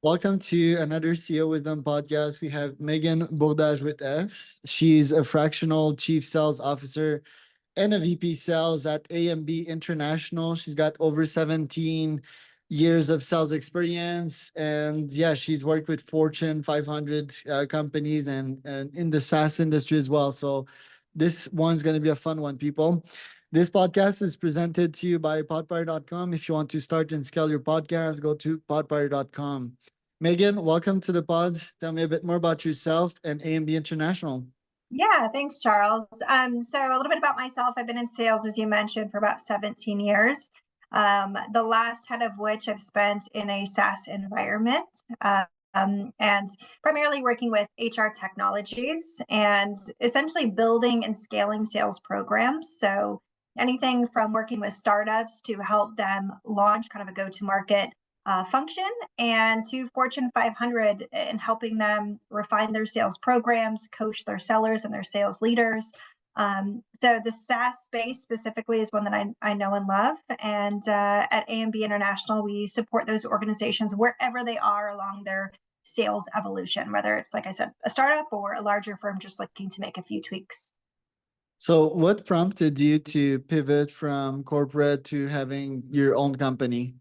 Welcome to another CEO Wisdom podcast. We have Megan Bourdages with F. She's a fractional chief sales officer and a VP sales at AMB International. She's got over 17 years of sales experience. And yeah, she's worked with Fortune 500 companies and in the SaaS industry as well. So this one's going to be a fun one, people. This podcast is presented to you by podpire.com. If you want to start and scale your podcast, go to podpire.com. Megan, welcome to the pod. Tell me a bit more about yourself and AMB International. Yeah, thanks, Charles. So a little bit about myself. I've been in sales, as you mentioned, for about 17 years. The last 10 of which I've spent in a SaaS environment. And primarily working with HR technologies and essentially building and scaling sales programs. So anything from working with startups to help them launch kind of a go-to-market function, and to Fortune 500 and helping them refine their sales programs, coach their sellers and their sales leaders. So the SaaS space specifically is one that I know and love. And at AMB International, we support those organizations wherever they are along their sales evolution, whether it's, like I said, a startup or a larger firm just looking to make a few tweaks. So what prompted you to pivot from corporate to having your own company?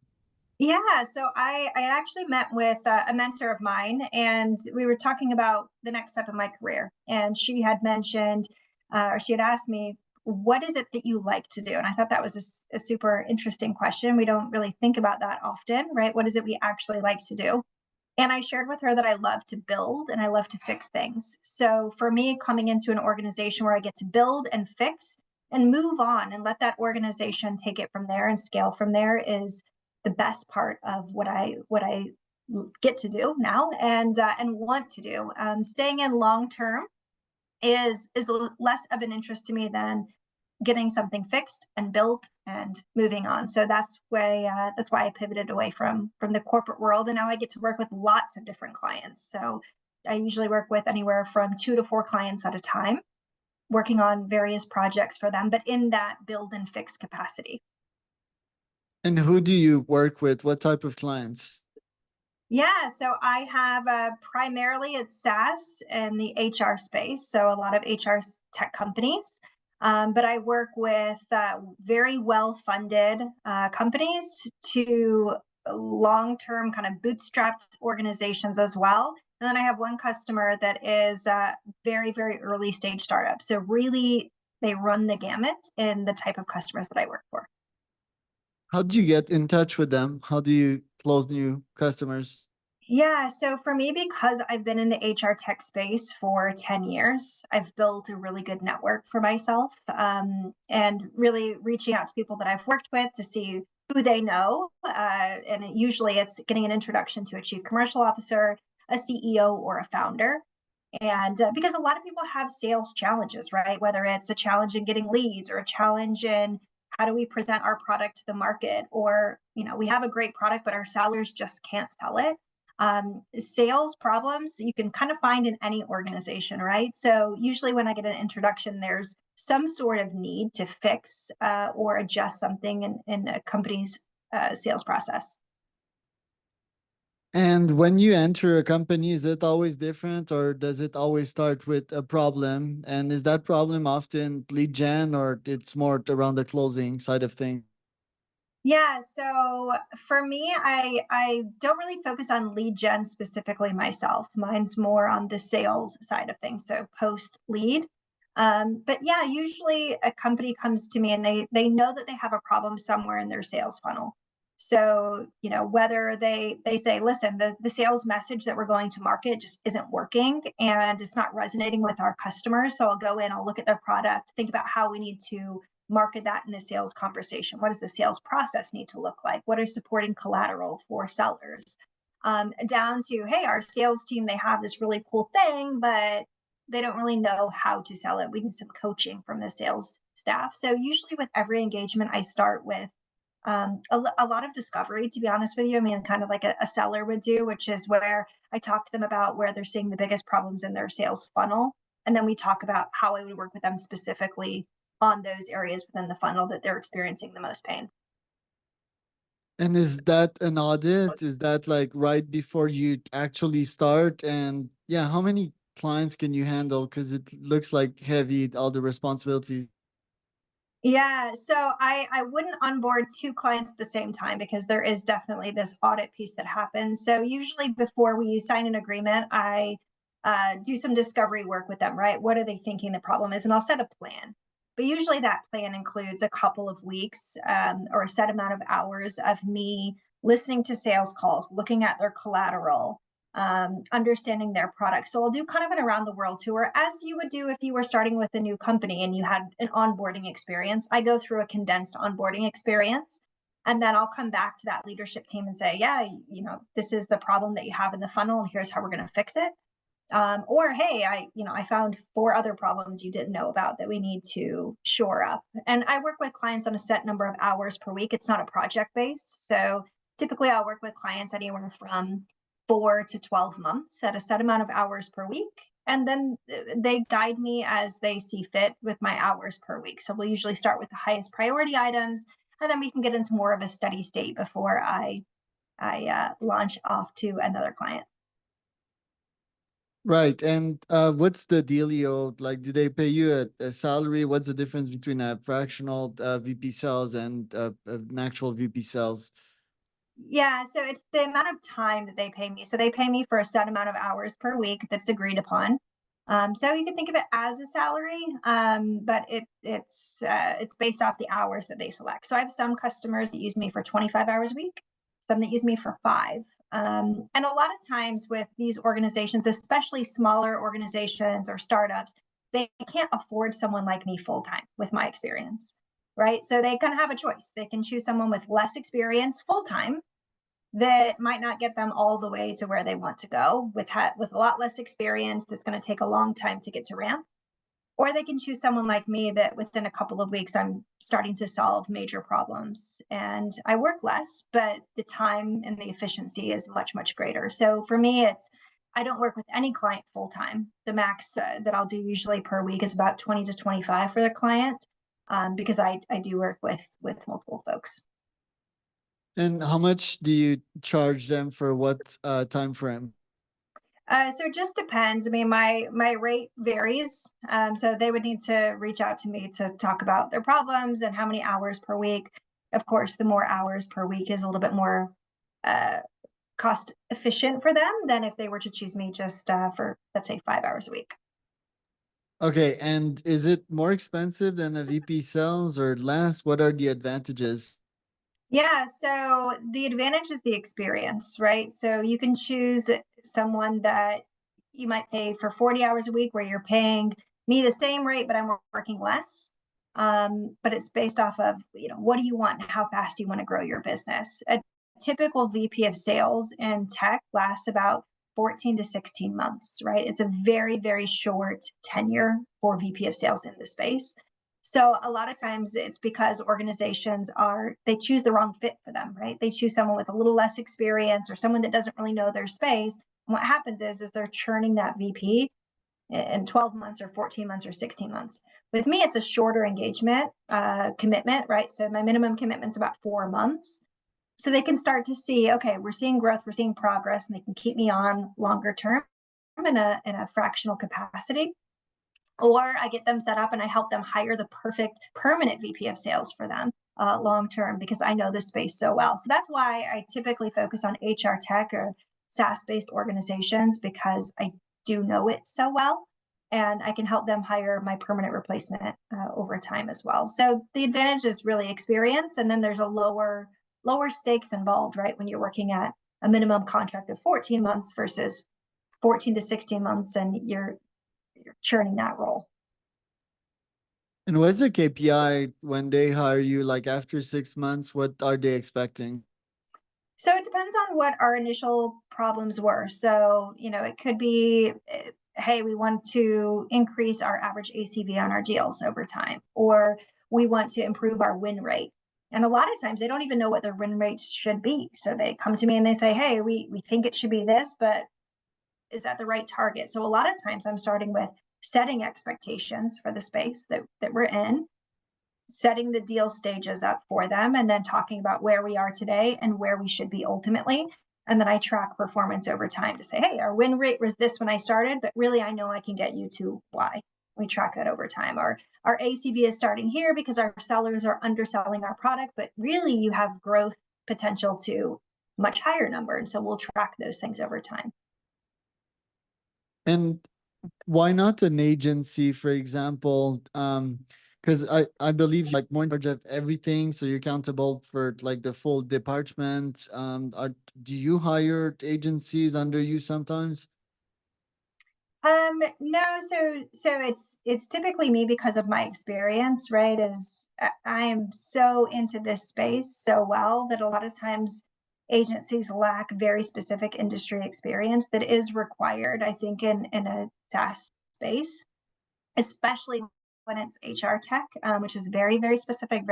Yeah, so I actually met with a mentor of mine, and we were talking about the next step of my career. And she had mentioned, or she had asked me, what is it that you like to do? And I thought that was a super interesting question. We don't really think about that often, right? What is it we actually like to do? And I shared with her that I love to build and I love to fix things. So for me, coming into an organization where I get to build and fix and move on and let that organization take it from there and scale from there is the best part of what I get to do now and want to do. Staying in long term is less of an interest to me than getting something fixed and built and moving on. So that's why I pivoted away from the corporate world, and now I get to work with lots of different clients. So I usually work with anywhere from 2 to 4 clients at a time, working on various projects for them, but in that build and fix capacity. And who do you work with? What type of clients? Yeah, so I have primarily it's SaaS and the HR space, so a lot of HR tech companies. But I work with very well-funded companies to long-term kind of bootstrapped organizations as well. And then I have one customer that is very, very early stage startup. So really, they run the gamut in the type of customers that I work for. How do you get in touch with them? How do you close new customers? Yeah, so for me, because I've been in the HR tech space for 10 years, I've built a really good network for myself, and really reaching out to people that I've worked with to see who they know. And usually it's getting an introduction to a chief commercial officer, a CEO, or a founder. And because a lot of people have sales challenges, right? Whether it's a challenge in getting leads or a challenge in how do we present our product to the market, or, we have a great product, but our sellers just can't sell it. Sales problems you can kind of find in any organization, right? So usually when I get an introduction, there's some sort of need to fix or adjust something in a company's sales process. And when you enter a company, is it always different or does it always start with a problem? And is that problem often lead gen or it's more around the closing side of things? Yeah, so for me, I don't really focus on lead gen specifically myself. Mine's more on the sales side of things, so post lead. But yeah, usually a company comes to me and they know that they have a problem somewhere in their sales funnel. So, whether they say, listen, the sales message that we're going to market just isn't working and it's not resonating with our customers. So I'll go in, I'll look at their product, think about how we need to market that in a sales conversation. What does the sales process need to look like? What are supporting collateral for sellers? Down to, hey, our sales team, they have this really cool thing, but they don't really know how to sell it. We need some coaching from the sales staff. So usually with every engagement, I start with a lot of discovery, to be honest with you. I mean, kind of like a seller would do, which is where I talk to them about where they're seeing the biggest problems in their sales funnel. And then we talk about how I would work with them specifically on those areas within the funnel that they're experiencing the most pain. And is that an audit? Is that like right before you actually start? And yeah, how many clients can you handle? Because it looks like heavy, all the responsibilities. Yeah, so I wouldn't onboard two clients at the same time because there is definitely this audit piece that happens. So usually before we sign an agreement, I do some discovery work with them, right? What are they thinking the problem is? And I'll set a plan. But usually that plan includes a couple of weeks or a set amount of hours of me listening to sales calls, looking at their collateral, understanding their product. So I'll do kind of an around the world tour, as you would do if you were starting with a new company and you had an onboarding experience. I go through a condensed onboarding experience, and then I'll come back to that leadership team and say, yeah, this is the problem that you have in the funnel, and here's how we're going to fix it. Or, hey, I found 4 other problems you didn't know about that we need to shore up. And I work with clients on a set number of hours per week. It's not a project based. So typically I'll work with clients anywhere from 4 to 12 months at a set amount of hours per week. And then they guide me as they see fit with my hours per week. So we'll usually start with the highest priority items, and then we can get into more of a steady state before I launch off to another client. Right. And what's the dealio? Like, do they pay you a salary? What's the difference between a fractional VP sales and an actual VP sales? Yeah, so it's the amount of time that they pay me. So they pay me for a set amount of hours per week that's agreed upon. So you can think of it as a salary, but it's based off the hours that they select. So I have some customers that use me for 25 hours a week, some that use me for 5. And a lot of times with these organizations, especially smaller organizations or startups, they can't afford someone like me full time with my experience, right? So they kind of have a choice. They can choose someone with less experience full time that might not get them all the way to where they want to go with a lot less experience that's going to take a long time to get to ramp. Or they can choose someone like me that within a couple of weeks I'm starting to solve major problems, and I work less, but the time and the efficiency is much, much greater. So for me, I don't work with any client full time. The max that I'll do usually per week is about 20 to 25 for the client, because I do work with multiple folks. And how much do you charge them for what time frame? So it just depends. I mean, my rate varies. So they would need to reach out to me to talk about their problems and how many hours per week. Of course, the more hours per week is a little bit more cost efficient for them than if they were to choose me just for, let's say, 5 hours a week. Okay, and is it more expensive than a VP sales or less? What are the advantages? Yeah, so the advantage is the experience, right? So you can choose someone that you might pay for 40 hours a week, where you're paying me the same rate, but I'm working less. But it's based off of, what do you want and how fast do you want to grow your business? A typical VP of sales in tech lasts about 14 to 16 months, right? It's a very, very short tenure for VP of sales in the space. So a lot of times it's because organizations they choose the wrong fit for them, right? They choose someone with a little less experience or someone that doesn't really know their space. And what happens is they're churning that VP in 12 months or 14 months or 16 months. With me, it's a shorter engagement commitment, right? So my minimum commitment's about 4 months. So they can start to see, okay, we're seeing growth, we're seeing progress, and they can keep me on longer term in a fractional capacity. Or I get them set up and I help them hire the perfect permanent VP of sales for them long term, because I know this space so well. So that's why I typically focus on HR tech or SaaS based organizations, because I do know it so well. And I can help them hire my permanent replacement over time as well. So the advantage is really experience. And then there's a lower stakes involved, right? When you're working at a minimum contract of 14 months versus 14 to 16 months, and you're churning that role. And what's the KPI when they hire you? Like after 6 months, what are they expecting? So it depends on what our initial problems were. So, it could be, hey, we want to increase our average ACV on our deals over time, or we want to improve our win rate. And a lot of times they don't even know what their win rates should be. So they come to me and they say, hey, we think it should be this, but is that the right target? So a lot of times I'm starting with setting expectations for the space that we're in, setting the deal stages up for them, and then talking about where we are today and where we should be ultimately. And then I track performance over time to say, hey, our win rate was this when I started, but really I know I can get you to Y. We track that over time. Or our ACV is starting here because our sellers are underselling our product, but really you have growth potential to much higher number. And so we'll track those things over time. And why not an agency, for example? Because I believe like more in charge of everything, so you're accountable for like the full department. Do you hire agencies under you sometimes? No, so it's typically me because of my experience, right? I am so into this space so well that a lot of times agencies lack very specific industry experience that is required, I think, in a SaaS space, especially when it's HR tech, which is very specific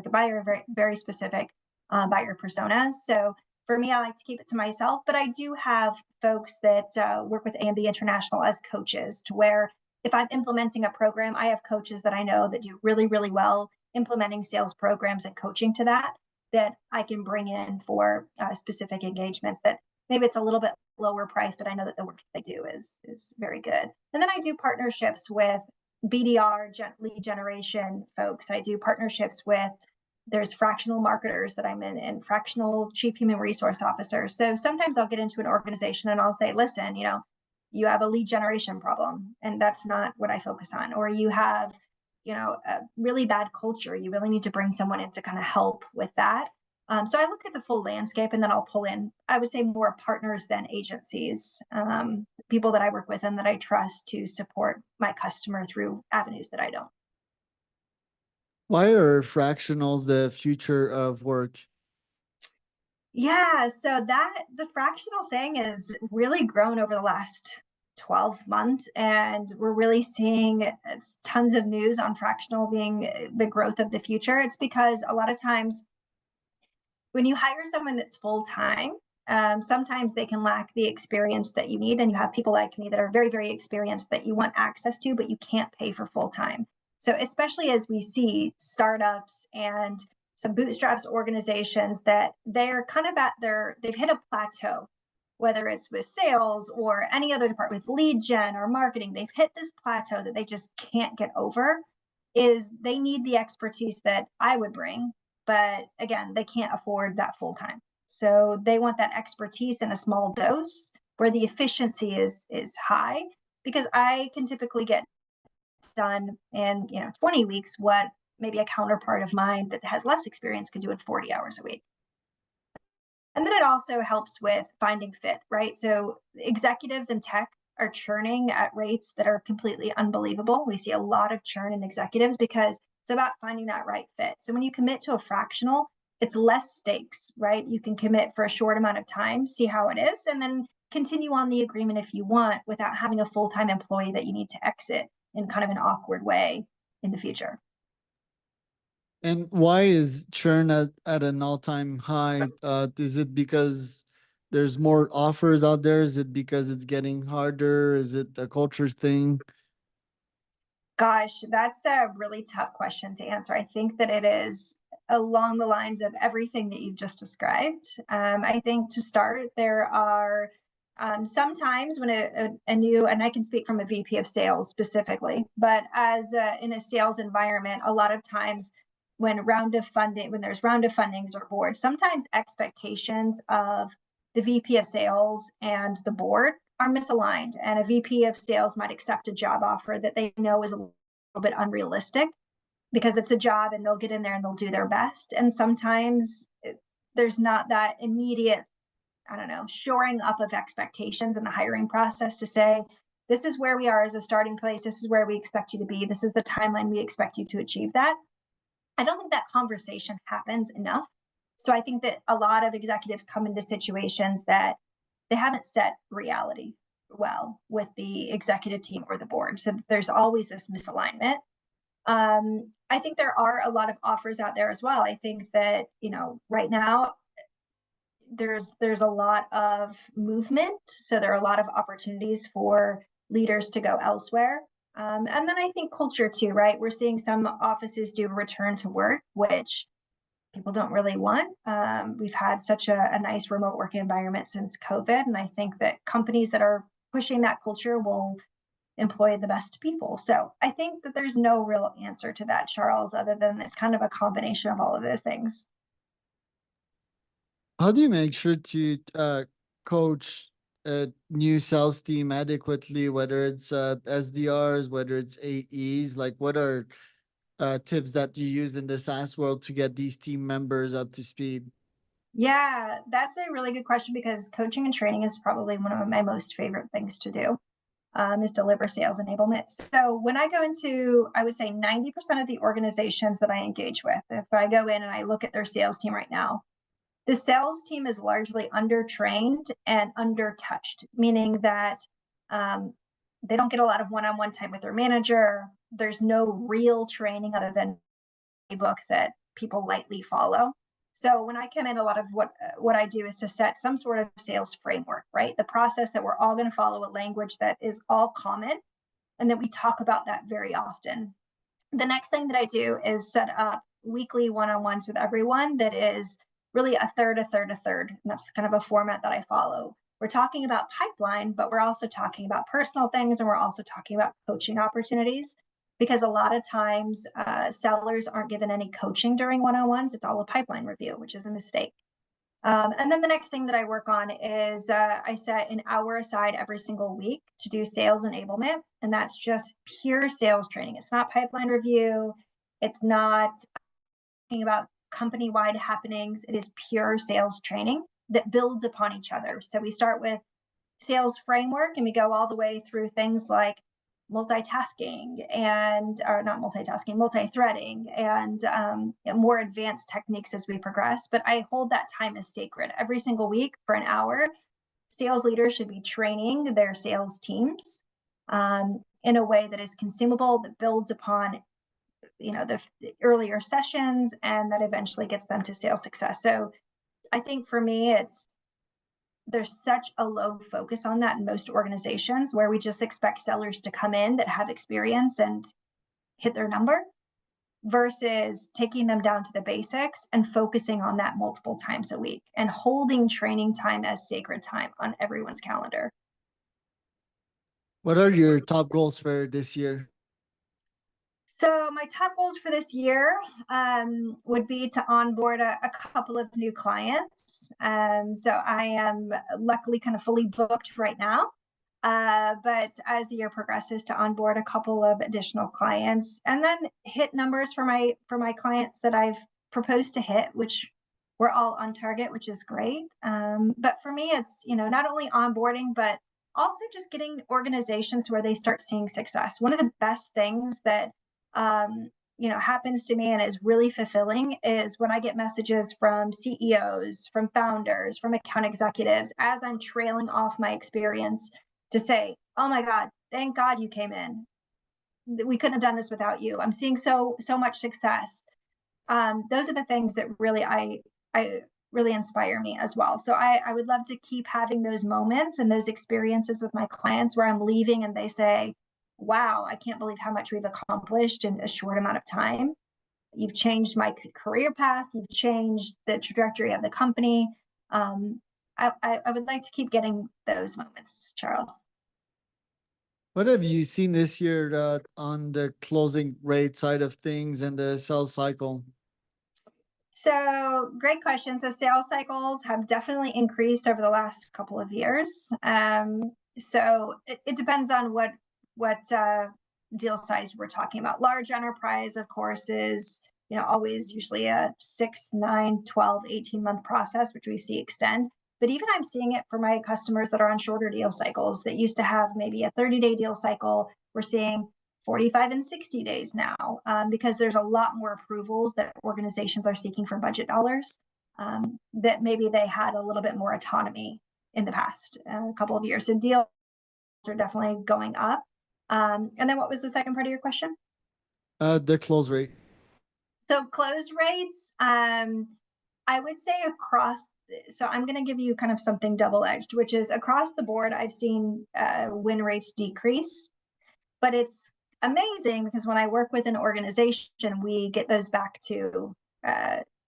buyer, very specific buyer persona. So for me, I like to keep it to myself, but I do have folks that work with AMB International as coaches, to where if I'm implementing a program, I have coaches that I know that do really well implementing sales programs and coaching to that I can bring in for specific engagements that maybe it's a little bit lower price, but I know that the work they do is very good. And then I do partnerships with BDR lead generation folks. I do partnerships with, there's fractional marketers that I'm in, and fractional chief human resource officers. So sometimes I'll get into an organization and I'll say, listen, you have a lead generation problem, and that's not what I focus on. Or you have, a really bad culture. You really need to bring someone in to kind of help with that. So I look at the full landscape, and then I'll pull in, I would say, more partners than agencies, people that I work with and that I trust to support my customer through avenues that I don't. Why are fractionals the future of work? Yeah, so the fractional thing is really grown over the last 12 months, and we're really seeing tons of news on fractional being the growth of the future. It's because a lot of times when you hire someone that's full-time, sometimes they can lack the experience that you need, and you have people like me that are very experienced that you want access to, but you can't pay for full-time. So especially as we see startups and some bootstraps organizations that they're kind of they've hit a plateau, whether it's with sales or any other department, with lead gen or marketing, they've hit this plateau that they just can't get over. Is they need the expertise that I would bring, but again, they can't afford that full time. So they want that expertise in a small dose where the efficiency is high, because I can typically get done in 20 weeks what maybe a counterpart of mine that has less experience could do in 40 hours a week. And then it also helps with finding fit, right? So executives in tech are churning at rates that are completely unbelievable. We see a lot of churn in executives because it's about finding that right fit. So when you commit to a fractional, it's less stakes, right? You can commit for a short amount of time, see how it is, and then continue on the agreement if you want, without having a full-time employee that you need to exit in kind of an awkward way in the future. And why is churn at an all-time high? Is it because there's more offers out there? Is it because it's getting harder? Is it a culture thing? Gosh, that's a really tough question to answer. I think that it is along the lines of everything that you've just described. I think to start, there are sometimes when a new, and I can speak from a VP of sales specifically, but as in a sales environment, a lot of times when there's round of fundings or boards, sometimes expectations of the VP of sales and the board are misaligned, and a VP of sales might accept a job offer that they know is a little bit unrealistic because it's a job and they'll get in there and they'll do their best. And sometimes there's not that immediate, shoring up of expectations in the hiring process to say, this is where we are as a starting place. This is where we expect you to be. This is the timeline we expect you to achieve that. I don't think that conversation happens enough. So I think that a lot of executives come into situations that they haven't set reality well with the executive team or the board. So there's always this misalignment. I think there are a lot of offers out there as well. I think that, right now there's a lot of movement. So there are a lot of opportunities for leaders to go elsewhere. And then I think culture too, right? We're seeing some offices do return to work, which people don't really want. We've had such a nice remote work environment since COVID. And I think that companies that are pushing that culture will employ the best people. So I think that there's no real answer to that, Charles, other than it's kind of a combination of all of those things. How do you make sure to coach a new sales team adequately, whether it's SDRs, whether it's AEs? Like, what are tips that you use in the SaaS world to get these team members up to speed? Yeah, that's a really good question because coaching and training is probably one of my most favorite things to do. Is deliver sales enablement. So when I go into, I would say 90% of the organizations that I engage with, if I go in and I look at their sales team right now, the sales team is largely undertrained and undertouched, meaning that they don't get a lot of one-on-one time with their manager. There's no real training other than a book that people lightly follow. So when I come in, a lot of what I do is to set some sort of sales framework, right? The process that we're all going to follow, a language that is all common, and that we talk about that very often. The next thing that I do is set up weekly one-on-ones with everyone that is really a third, a third, a third. And that's kind of a format that I follow. We're talking about pipeline, but we're also talking about personal things, and we're also talking about coaching opportunities, because a lot of times sellers aren't given any coaching during one-on-ones. It's all a pipeline review, which is a mistake. And then the next thing that I work on is I set an hour aside every single week to do sales enablement. And that's just pure sales training. It's not pipeline review. It's not talking about company-wide happenings. It is pure sales training that builds upon each other. So we start with sales framework and we go all the way through things like multitasking and or not multitasking, multi-threading, and more advanced techniques as we progress. But I hold that time as sacred. Every single week for an hour, sales leaders should be training their sales teams in a way that is consumable, that builds upon the earlier sessions, and that eventually gets them to sales success. So I think for me, there's such a low focus on that in most organizations, where we just expect sellers to come in that have experience and hit their number, versus taking them down to the basics and focusing on that multiple times a week and holding training time as sacred time on everyone's calendar. What are your top goals for this year? So my top goals for this year would be to onboard a couple of new clients. So I am luckily kind of fully booked right now. But as the year progresses, to onboard a couple of additional clients, and then hit numbers for my clients that I've proposed to hit, which we're all on target, which is great. But for me, it's not only onboarding, but also just getting organizations where they start seeing success. One of the best things that happens to me and is really fulfilling is when I get messages from CEOs, from founders, from account executives, as I'm trailing off my experience, to say, oh my God, thank God you came in. We couldn't have done this without you. I'm seeing so much success. Those are the things that really I really inspire me as well. So I would love to keep having those moments and those experiences with my clients where I'm leaving and they say, wow, I can't believe how much we've accomplished in a short amount of time. You've changed my career path. You've changed the trajectory of the company. I would like to keep getting those moments, Charles. What have you seen this year on the closing rate side of things and the sales cycle? So great question. So sales cycles have definitely increased over the last couple of years. So it depends on what deal size we're talking about. Large enterprise, of course, is always usually a 6, 9, 12, 18-month process, which we see extend. But even I'm seeing it for my customers that are on shorter deal cycles that used to have maybe a 30-day deal cycle. We're seeing 45 and 60 days now, because there's a lot more approvals that organizations are seeking for budget dollars, that maybe they had a little bit more autonomy in the past a couple of years. So deals are definitely going up. And then what was the second part of your question? The close rate. So close rates, I would say so I'm going to give you kind of something double-edged, which is across the board, I've seen win rates decrease, but it's amazing because when I work with an organization, we get those back to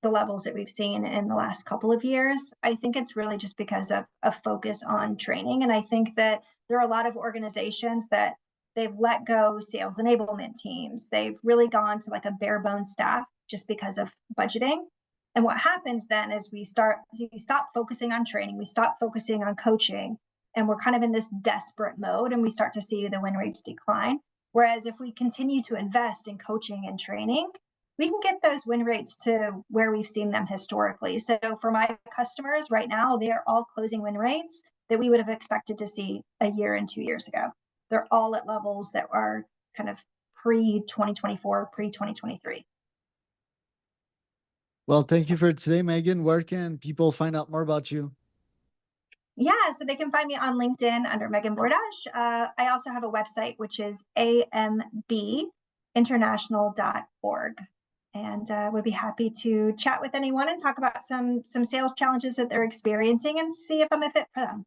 the levels that we've seen in the last couple of years. I think it's really just because of a focus on training. And I think that there are a lot of organizations that they've let go sales enablement teams. They've really gone to like a bare bones staff just because of budgeting. And what happens then is we stop focusing on training, we stop focusing on coaching, and we're kind of in this desperate mode, and we start to see the win rates decline. Whereas if we continue to invest in coaching and training, we can get those win rates to where we've seen them historically. So for my customers right now, they're all closing win rates that we would have expected to see a year and 2 years ago. They're all at levels that are kind of pre-2024, pre-2023. Well, thank you for today, Megan. Where can people find out more about you? Yeah, so they can find me on LinkedIn under Megan Bourdage. I also have a website, which is ambinternational.org. And would be happy to chat with anyone and talk about some sales challenges that they're experiencing and see if I'm a fit for them.